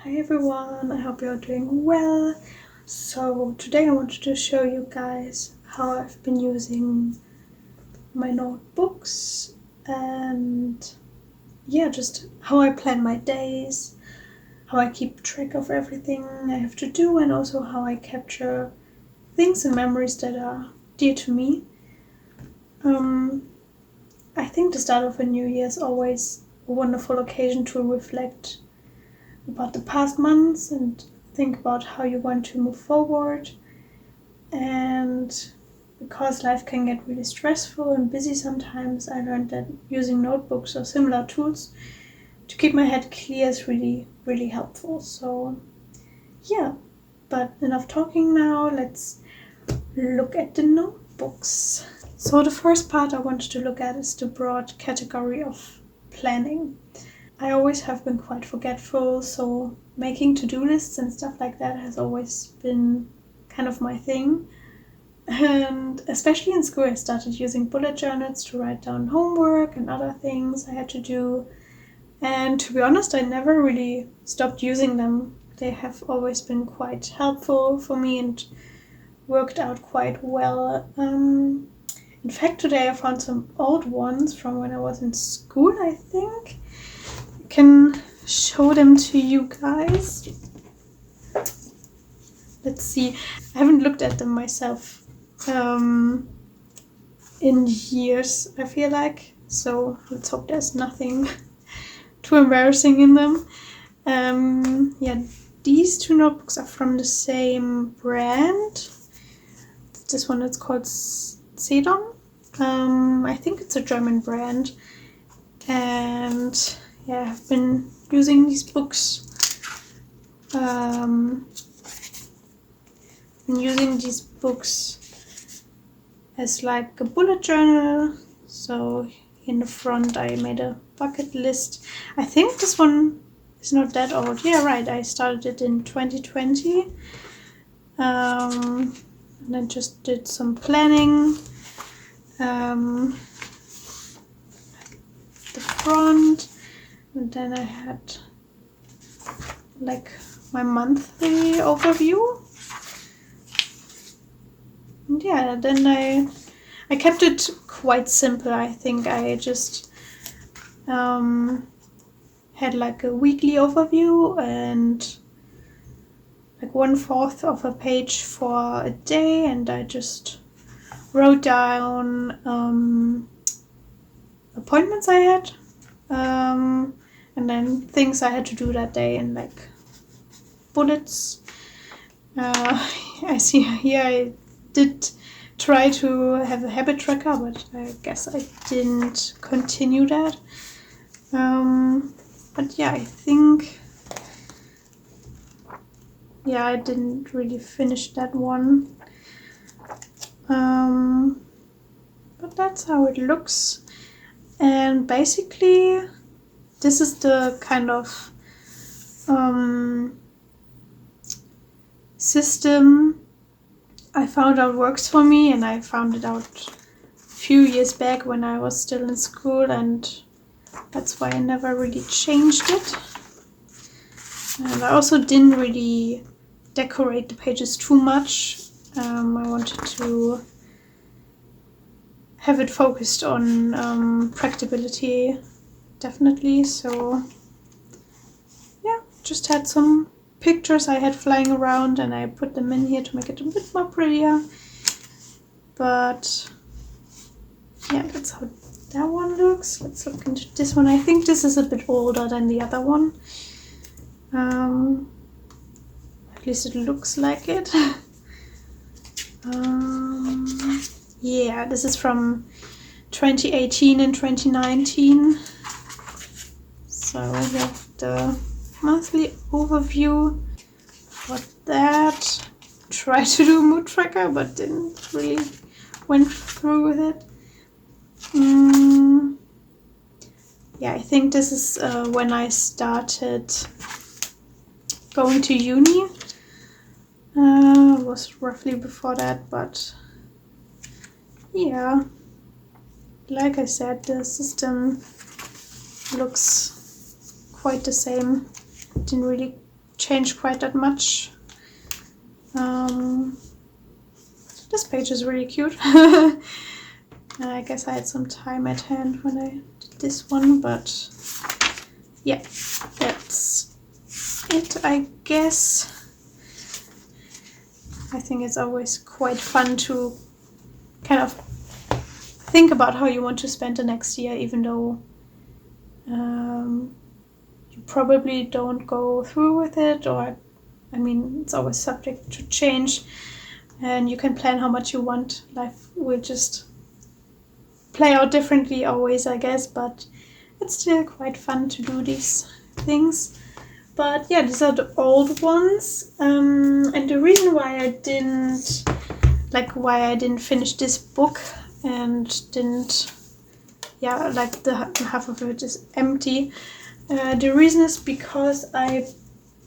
Hi everyone, I hope you're doing well. So today I wanted to show you guys how I've been using my notebooks and just how I plan my days, how I keep track of everything I have to do, and also how I capture things and memories that are dear to me. I think the start of a new year is always a wonderful occasion to reflect about the past months and think about how you want to move forward. And because life can get really stressful and busy sometimes, I learned that using notebooks or similar tools to keep my head clear is really, really helpful. So but enough talking now, let's look at the notebooks. So the first part I wanted to look at is the broad category of planning. I always have been quite forgetful, so making to-do lists and stuff like that has always been kind of my thing. And especially in school, I started using bullet journals to write down homework and other things I had to do. And to be honest, I never really stopped using them. They have always been quite helpful for me and worked out quite well. In fact, today I found some old ones from when I was in school, I think. I can show them to you guys. Let's see. I haven't looked at them myself in years, I feel like. So let's hope there's nothing too embarrassing in them. These two notebooks are from the same brand. This one is called ゚say. I think it's a German brand. And I've been using these books. As like a bullet journal. So in the front I made a bucket list. I think this one is not that old. Yeah, right. I started it in 2020. And I just did some planning. The front, and then I had like my monthly overview. And then I kept it quite simple. I think I just had like a weekly overview and like 1/4 of a page for a day, and I just wrote down appointments I had and then things I had to do that day in like bullets. I see here I did try to have a habit tracker, but I guess I didn't continue that. I think I didn't really finish that one. But that's how it looks. And basically this is the kind of system I found out works for me, and I found it out a few years back when I was still in school, and that's why I never really changed it. And I also didn't really decorate the pages too much. I wanted to have it focused on practicability, definitely. So just had some pictures I had flying around, and I put them in here to make it a bit more prettier. But that's how that one looks. Let's look into this one. I think this is a bit older than the other one. At least it looks like it. This is from 2018 and 2019. So we have the monthly overview for that. Tried to do a mood tracker, but didn't really went through with it. I think this is when I started going to uni. It was roughly before that, but like I said, the system looks quite the same. Didn't really change quite that much. This page is really cute. I guess I had some time at hand when I did this one, but yeah, that's it, I guess. I think it's always quite fun to kind of think about how you want to spend the next year, even though you probably don't go through with it, or I mean, it's always subject to change, and you can plan how much you want. Life will just play out differently always, I guess, but it's still quite fun to do these things. But yeah, these are the old ones, and the reason why I didn't finish this book and didn't, the half of it is empty. The reason is because I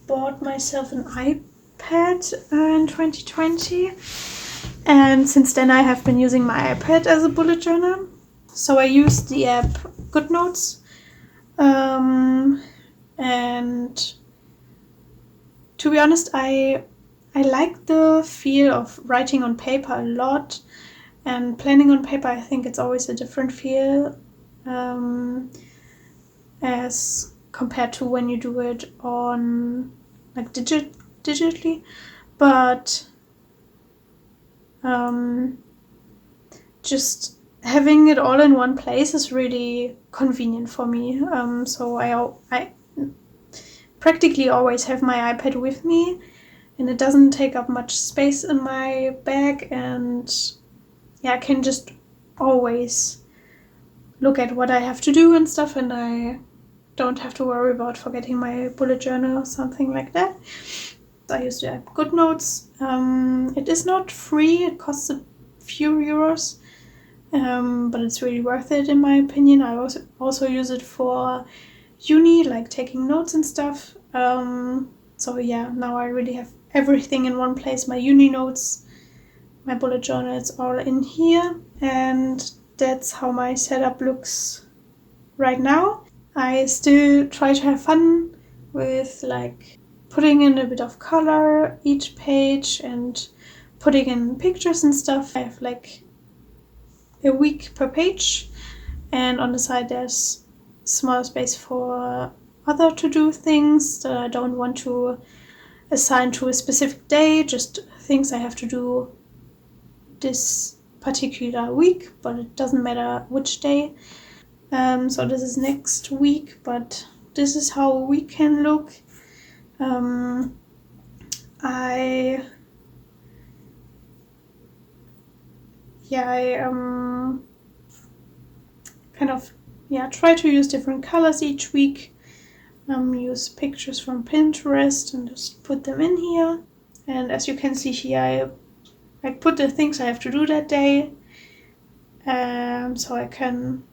bought myself an iPad in 2020, and since then I have been using my iPad as a bullet journal. So I used the app GoodNotes, and to be honest, I like the feel of writing on paper a lot, and planning on paper, I think it's always a different feel as compared to when you do it on like digitally, but just having it all in one place is really convenient for me. So I practically always have my iPad with me, and it doesn't take up much space in my bag, and I can just always look at what I have to do and stuff, and I don't have to worry about forgetting my bullet journal or something like that. I use the app GoodNotes. It is not free, it costs a few euros, but it's really worth it in my opinion. I also use it for uni, like taking notes and stuff. So yeah, now I really have everything in one place. My uni notes, my bullet journal, it's all in here, and that's how my setup looks right now. I still try to have fun with like putting in a bit of color each page and putting in pictures and stuff. I have like a week per page, and on the side there's small space for other to-do things that I don't want to assign to a specific day, just things I have to do this particular week, but it doesn't matter which day. So this is next week, but this is how a week can look. I try to use different colors each week. Use pictures from Pinterest and just put them in here. And as you can see here, I put the things I have to do that day, so I can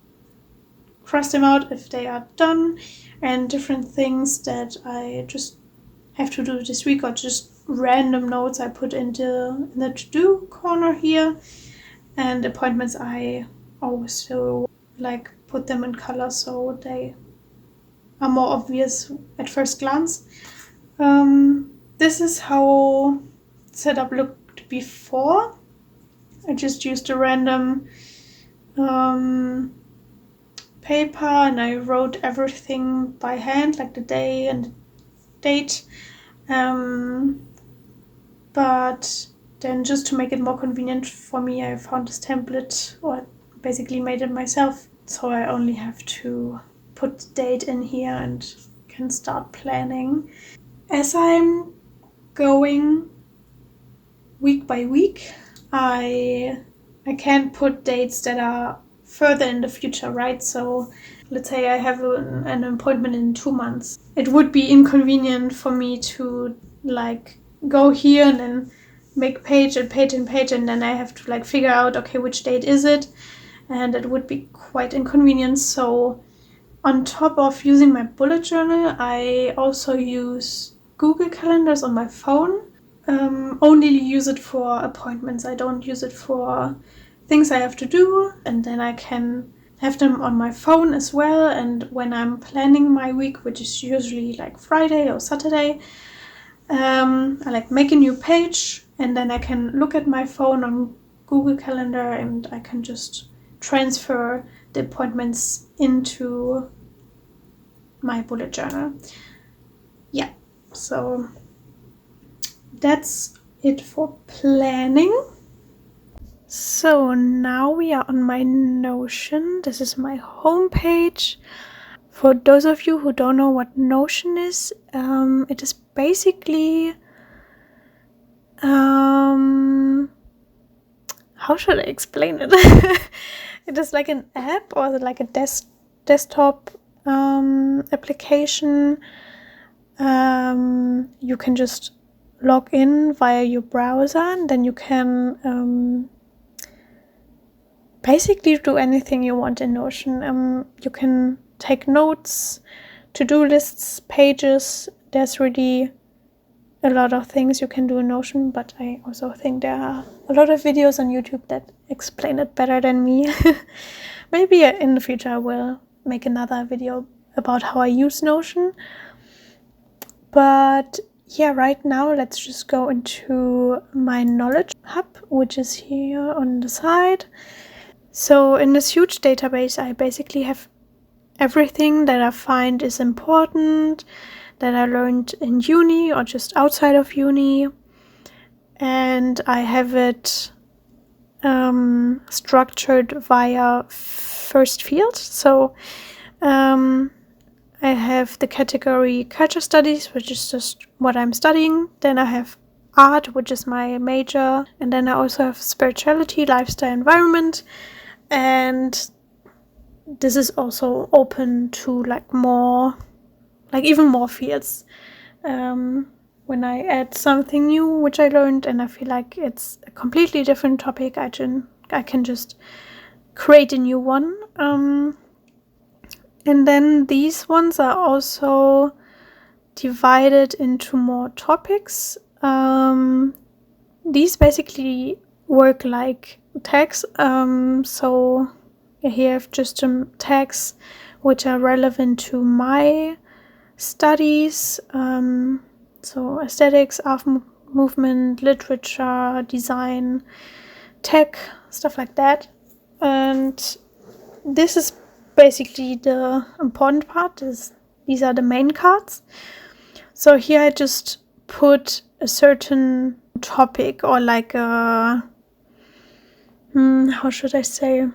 cross them out if they are done, and different things that I just have to do this week, or just random notes I put in the to-do corner here, and appointments I also like put them in color so they are more obvious at first glance. This is how setup looked before. I just used a random paper, and I wrote everything by hand, like the day and the date. But then, just to make it more convenient for me, I found this template, or basically made it myself. So I only have to put the date in here and can start planning. As I'm going week by week, I can't put dates that are further in the future, right? So let's say I have an appointment in 2 months. It would be inconvenient for me to like go here and then make page and page and page, and then I have to like figure out, okay, which date is it? And it would be quite inconvenient. So on top of using my bullet journal, I also use Google Calendars on my phone. Only use it for appointments. I don't use it for things I have to do, and then I can have them on my phone as well. And when I'm planning my week, which is usually like Friday or Saturday, I like make a new page, and then I can look at my phone on Google Calendar, and I can just transfer the appointments into my bullet journal. Yeah, so that's it for planning. So now we are on my Notion. This is my homepage. For those of you who don't know what Notion is, it is basically how should I explain it? It is like an app or like a desktop application. You can just log in via your browser, and then you can basically do anything you want in Notion. You can take notes, to-do lists, pages. There's really a lot of things you can do in Notion, but I also think there are a lot of videos on YouTube that explain it better than me. Maybe in the future I will make another video about how I use Notion. But yeah, right now let's just go into my knowledge hub, which is here on the side. So in this huge database, I basically have everything that I find is important, that I learned in uni or just outside of uni, and I have it structured via first field. So I have the category culture studies, which is just what I'm studying. Then I have art, which is my major, and then I also have spirituality, lifestyle, environment, and this is also open to even more fields. When I add something new which I learned and I feel like it's a completely different topic, I can just create a new one. And then these ones are also divided into more topics. These basically work like tags. So here I have just some tags which are relevant to my studies. So aesthetics, art movement, literature, design, tech, stuff like that. And this is basically the important part. These are the main cards. So here I just put a certain topic or like a how should I say,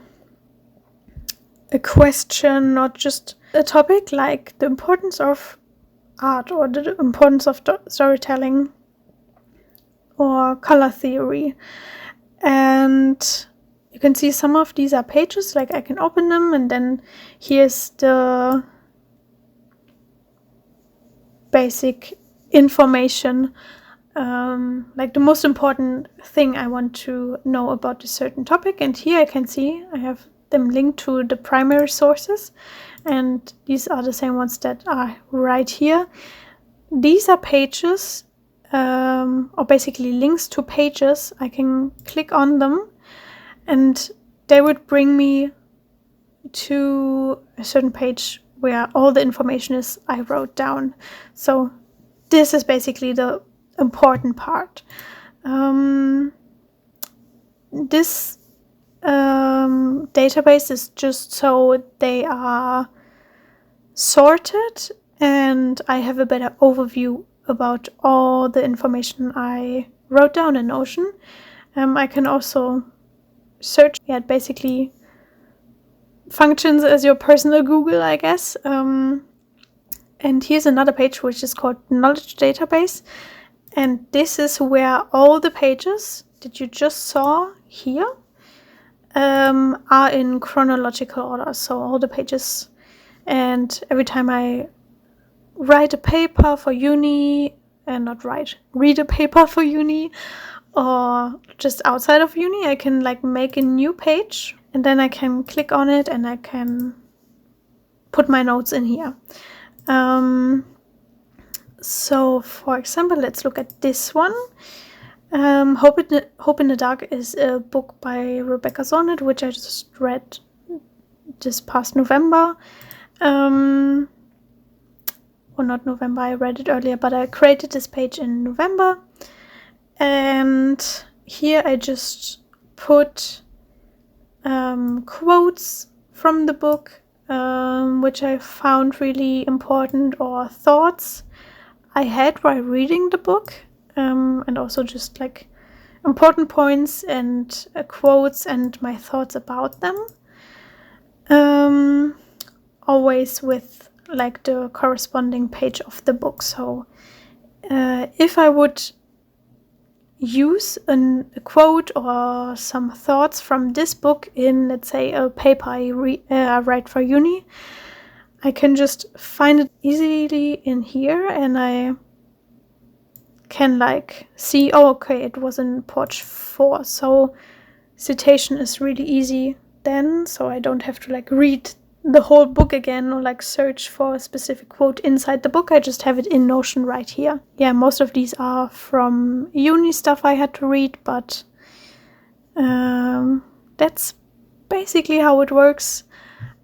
a question, not just a topic, like the importance of art or the importance of storytelling or color theory. And you can see some of these are pages, like I can open them, and then here's the basic information, like the most important thing I want to know about a certain topic. And here I can see I have them linked to the primary sources, and these are the same ones that are right here. These are pages, or basically links to pages. I can click on them and they would bring me to a certain page where all the information is I wrote down. So this is basically the important part. This database is just so they are sorted and I have a better overview about all the information I wrote down in Notion. I can also search. Yeah, it basically functions as your personal Google, I guess. And here's another page which is called Knowledge Database. And this is where all the pages that you just saw here are in chronological order. So all the pages, and every time I write a paper for uni, and read a paper for uni, or just outside of uni, I can like make a new page, and then I can click on it and I can put my notes in here. So for example, let's look at this one. Hope in the Dark is a book by Rebecca Solnit, which I just read this past November. or not November, I read it earlier, but I created this page in November. And here I just put quotes from the book, which I found really important, or thoughts I had while reading the book, and also just like important points and quotes and my thoughts about them. Always with like the corresponding page of the book. So if I would use a quote or some thoughts from this book in, let's say, a paper I write for uni, I can just find it easily in here, and I can like see, oh, okay, it was in page 4, so citation is really easy then, so I don't have to like read the whole book again or like search for a specific quote inside the book. I just have it in Notion right here. Yeah, most of these are from uni stuff I had to read, but that's basically how it works.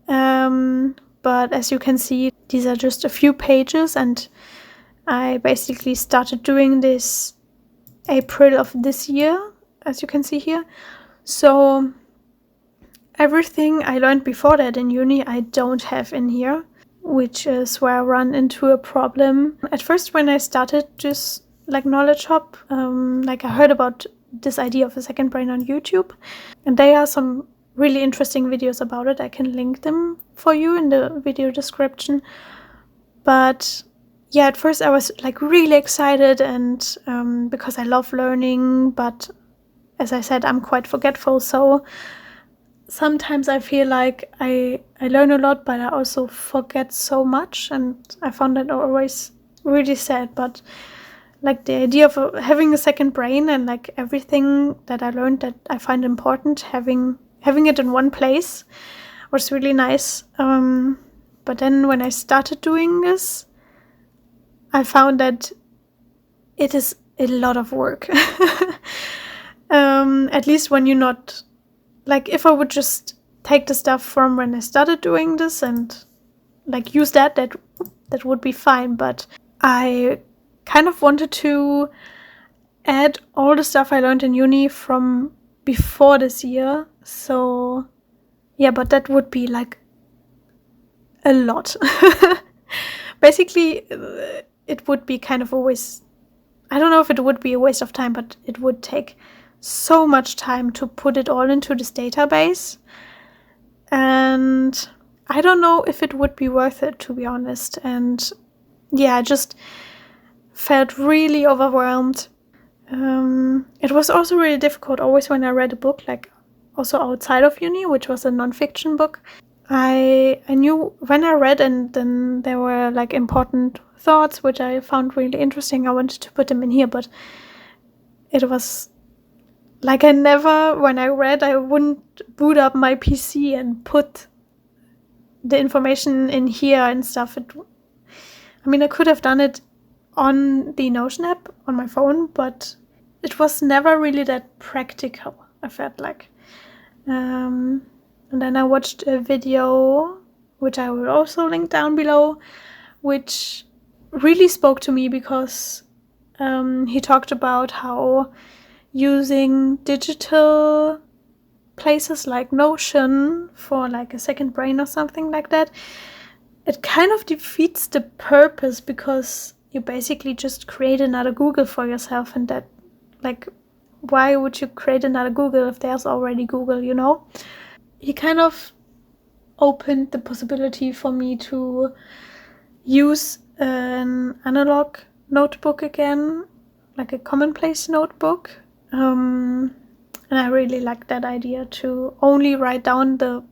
But as you can see, these are just a few pages, and I basically started doing this April of this year, as you can see here. So everything I learned before that in uni, I don't have in here, which is where I run into a problem. At first, when I started this like knowledge hub, like I heard about this idea of a second brain on YouTube, and there are some really interesting videos about it. I can link them for you in the video description. But yeah, at first I was like really excited, and because I love learning, but as I said, I'm quite forgetful, so sometimes I feel like I learn a lot, but I also forget so much, and I found that always really sad. But like the idea of having a second brain and like everything that I learned that I find important, having it in one place was really nice. But then when I started doing this, I found that it is a lot of work. At least when you're not, like if I would just take the stuff from when I started doing this and like use that would be fine. But I kind of wanted to add all the stuff I learned in uni from before this year. So yeah, but that would be like a lot. Basically, it would be kind of a waste. I don't know if it would be a waste of time, but it would take so much time to put it all into this database. And I don't know if it would be worth it, to be honest. And yeah, I just felt really overwhelmed. It was also really difficult always when I read a book, like also outside of uni, which was a non-fiction book. I knew when I read, and then there were like important thoughts which I found really interesting. I wanted to put them in here, but it was like when I read, I wouldn't boot up my PC and put the information in here and stuff. I could have done it on the Notion app on my phone, but it was never really that practical, I felt like. And then I watched a video, which I will also link down below, which really spoke to me because he talked about how using digital places like Notion for like a second brain or something like that, it kind of defeats the purpose, because you basically just create another Google for yourself, and that, like, why would you create another Google if there's already Google, you know? He kind of opened the possibility for me to use an analog notebook again, like a commonplace notebook. And I really like that idea, to only write down the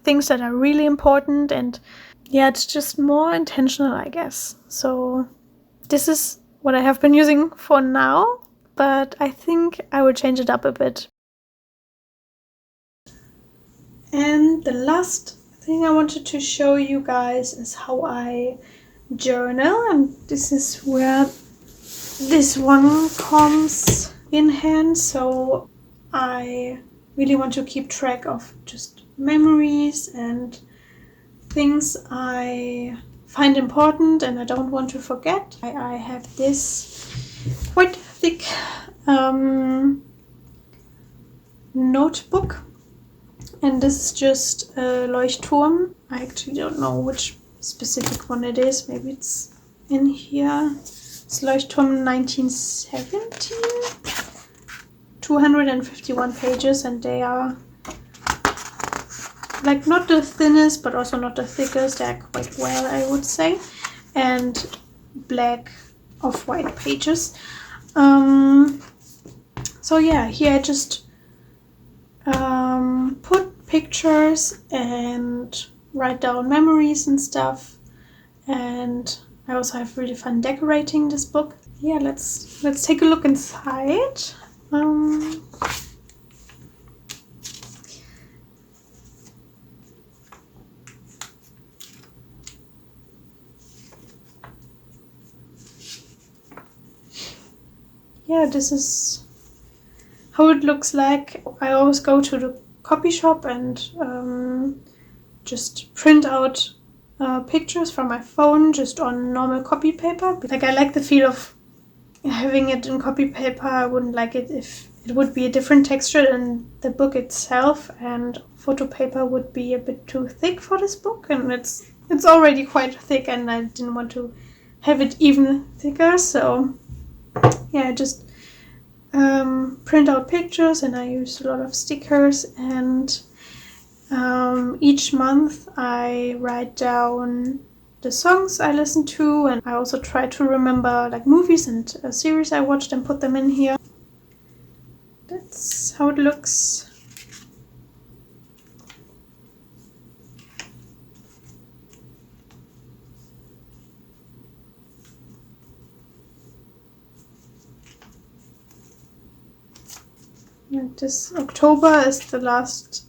things that are really important, and yeah, it's just more intentional, I guess. So this is what I have been using for now, but I think I will change it up a bit. And the last thing I wanted to show you guys is how I journal, and this is where this one comes in hand. So I really want to keep track of just memories and things I find important and I don't want to forget. I have this quite thick notebook, and this is just a Leuchtturm. I actually don't know which specific one it is. Maybe it's in here. It's Leuchtturm 1917. 251 pages, and they are like not the thinnest but also not the thickest. They're quite well, I would say, and black off-white pages. So yeah, here I just put pictures and write down memories and stuff, and I also have really fun decorating this book. Yeah, let's take a look inside. Yeah, this is how it looks like. I always go to the copy shop and just print out pictures from my phone just on normal copy paper. Like, I like the feel of having it in copy paper. I wouldn't like it if it would be a different texture than the book itself, and photo paper would be a bit too thick for this book, and it's already quite thick and I didn't want to have it even thicker. So yeah, I just print out pictures, and I use a lot of stickers, and each month I write down the songs I listen to, and I also try to remember like movies and series I watched and put them in here. That's how it looks. And this October is the last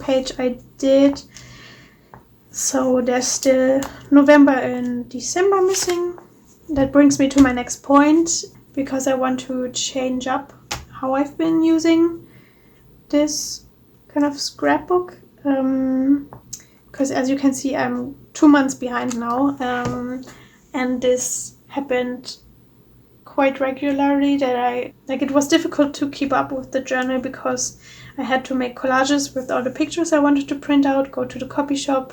page I did. So there's still November and December missing. That brings me to my next point, because I want to change up how I've been using this kind of scrapbook. Because as you can see, I'm 2 months behind now. And this happened quite regularly, that it was difficult to keep up with the journal, because I had to make collages with all the pictures I wanted to print out, go to the copy shop,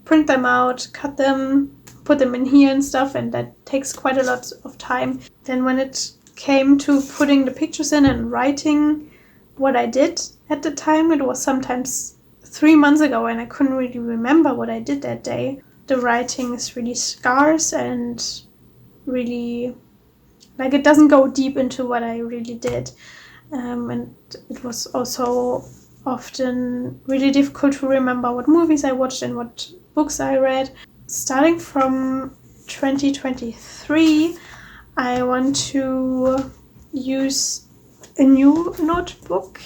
print them out, cut them, put them in here and stuff, and that takes quite a lot of time. Then when it came to putting the pictures in and writing what I did at the time, it was sometimes 3 months ago and I couldn't really remember what I did that day. The writing is really scarce and really, like, it doesn't go deep into what I really did. And it was also often really difficult to remember what movies I watched and what books I read. Starting from 2023, I want to use a new notebook,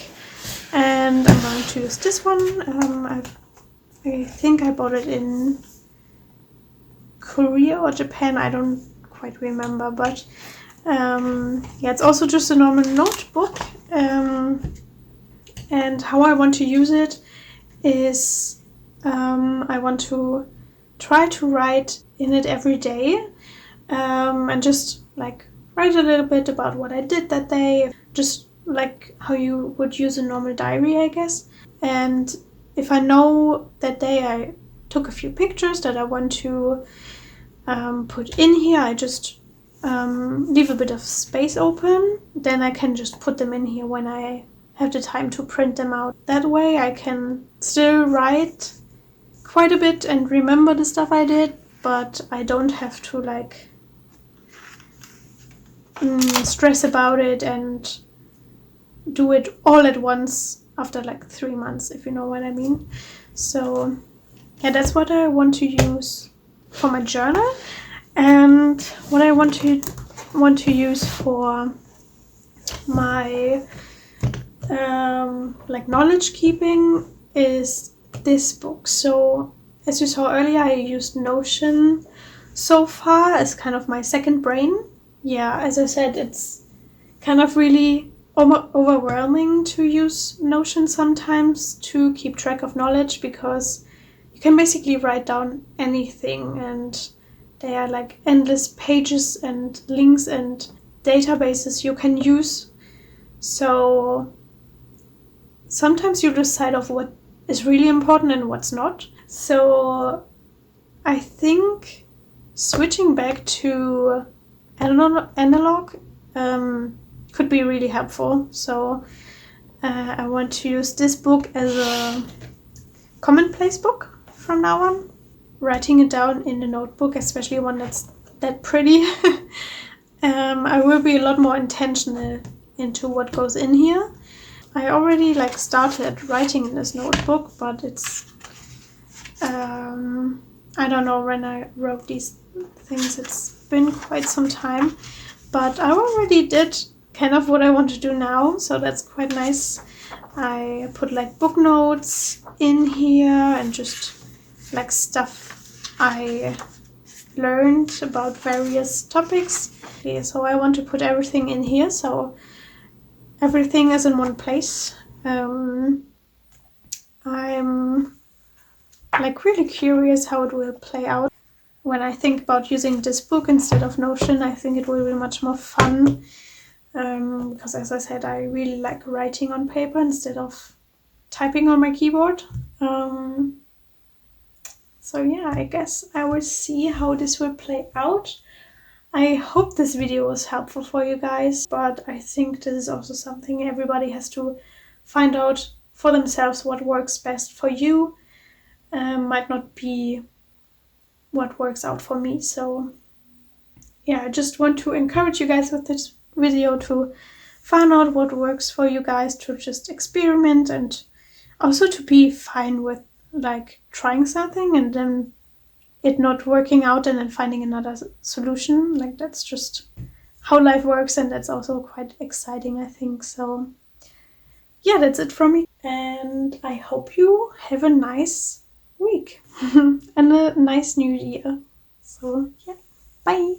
and I'm going to use this one. I think I bought it in Korea or Japan, I don't quite remember, but yeah, it's also just a normal notebook. And how I want to use it is I want to try to write in it every day, and just like write a little bit about what I did that day, just like how you would use a normal diary, I guess. And if I know that day I took a few pictures that I want to put in here, I just leave a bit of space open. Then I can just put them in here when I have the time to print them out. That way I can still write quite a bit and remember the stuff I did, but I don't have to like stress about it and do it all at once after like 3 months, if you know what I mean. So yeah, that's what I want to use for my journal, and what I want to use for my like knowledge keeping is this book. So as you saw earlier, I used Notion so far as kind of my second brain. Yeah, as I said, it's kind of really overwhelming to use Notion sometimes to keep track of knowledge, because you can basically write down anything, and there are like endless pages and links and databases you can use. So sometimes you decide of what is really important and what's not. So I think switching back to analog could be really helpful. So I want to use this book as a commonplace book from now on. Writing it down in a notebook, especially one that's that pretty, I will be a lot more intentional into what goes in here. I already like started writing in this notebook, but it's I don't know when I wrote these things. It's been quite some time, but I already did kind of what I want to do now, so that's quite nice. I put like book notes in here and just like stuff I learned about various topics. Okay, so I want to put everything in here, so everything is in one place. I'm like really curious how it will play out. When I think about using this book instead of Notion, I think it will be much more fun, because as I said, I really like writing on paper instead of typing on my keyboard. So yeah, I guess I will see how this will play out. I hope this video was helpful for you guys, but I think this is also something everybody has to find out for themselves what works best for you. Might not be what works out for me. So yeah, I just want to encourage you guys with this video to find out what works for you guys, to just experiment, and also to be fine with like trying something and then it not working out and then finding another solution. Like that's just how life works, and that's also quite exciting, I think. So yeah, that's it from me, and I hope you have a nice week and a nice new year. So yeah, bye.